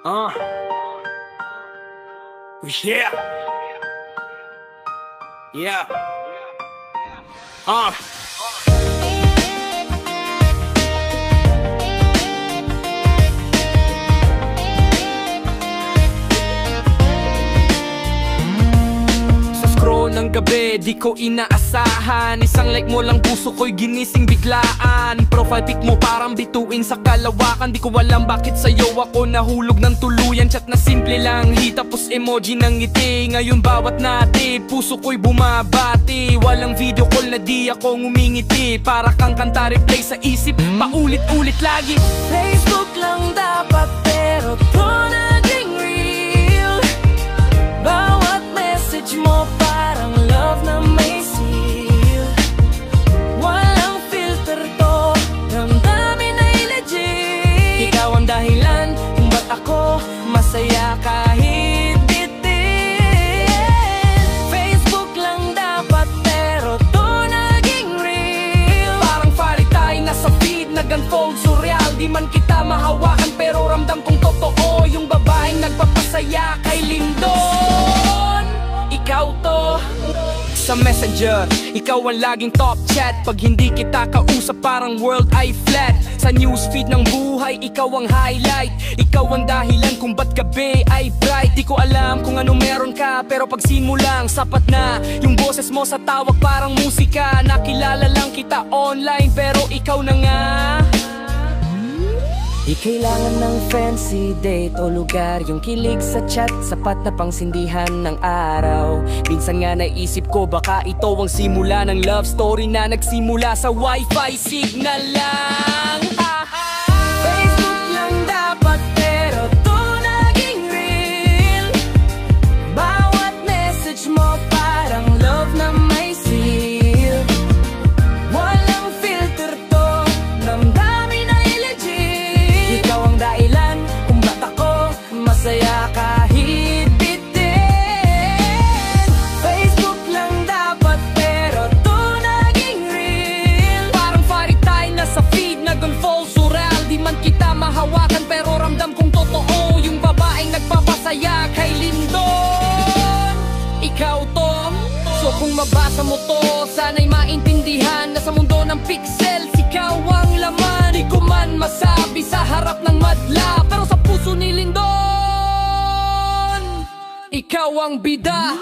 Yeah. Yeah. Ng gabi, di ko inaasahan. Isang like mo lang puso ko'y ginising biglaan. Profile pic mo parang bituin sa kalawakan. Di ko alam bakit sa'yo ako nahulog ng tuluyan. Chat na simple lang, tapos emoji ng ngiti. Ngayon bawat nati, puso ko'y bumabati. Walang video call na di ako ngumingiti. Para kang kanta replay sa isip, paulit-ulit lagi. Facebook lang dapat pero to naging real. Bawat message mo parang love na may seal. Walang filter to, damdamin ay legit. Ikaw ang dahilan kung ba't ako masaya kahit bitin. Facebook lang dapat pero to naging real. Parang fari tayo nasa feed, nag-unfold surreal. Di man kita mahawakan pero ramdam kong totoo. Yung babaeng nagpapasaya kay Lindon, ikaw to. Sa messenger, ikaw ang laging top chat. Pag hindi kita kausap parang world ay flat. Sa newsfeed ng buhay, ikaw ang highlight. Ikaw ang dahilan kung ba't gabi ay bright. Di ko alam kung ano meron ka, pero pag simulang sapat na. Yung boses mo sa tawag parang musika. Nakilala lang kita online pero ikaw na nga. Di kailangan ng fancy date o lugar. Yung kilig sa chat, sapat na pangsindihan ng araw. Minsan nga naisip ko baka ito ang simula ng love story na nagsimula sa wifi signal lang. Facebook lang dapat pero to naging real. Bawat message mo parang love na may seal. Walang filter to, damdamin ay legit. Ikaw ang dahilan kung ba't ako masaya kahit bitin. Facebook lang dapat pero to naging real. Parang fari tayo nasa feed, nag-unfold surreal. Di man kita mahawakan pero ramdam kong totoo. Yung babaeng nagpapasaya kay Lindon, ikaw to. So kung mabasa mo to, sana'y maintindihan na sa mundo ng pixels, ikaw ang laman. Di ko man masabi sa harap ng madla, pero sa puso ni Lindon, ikaw ang bida.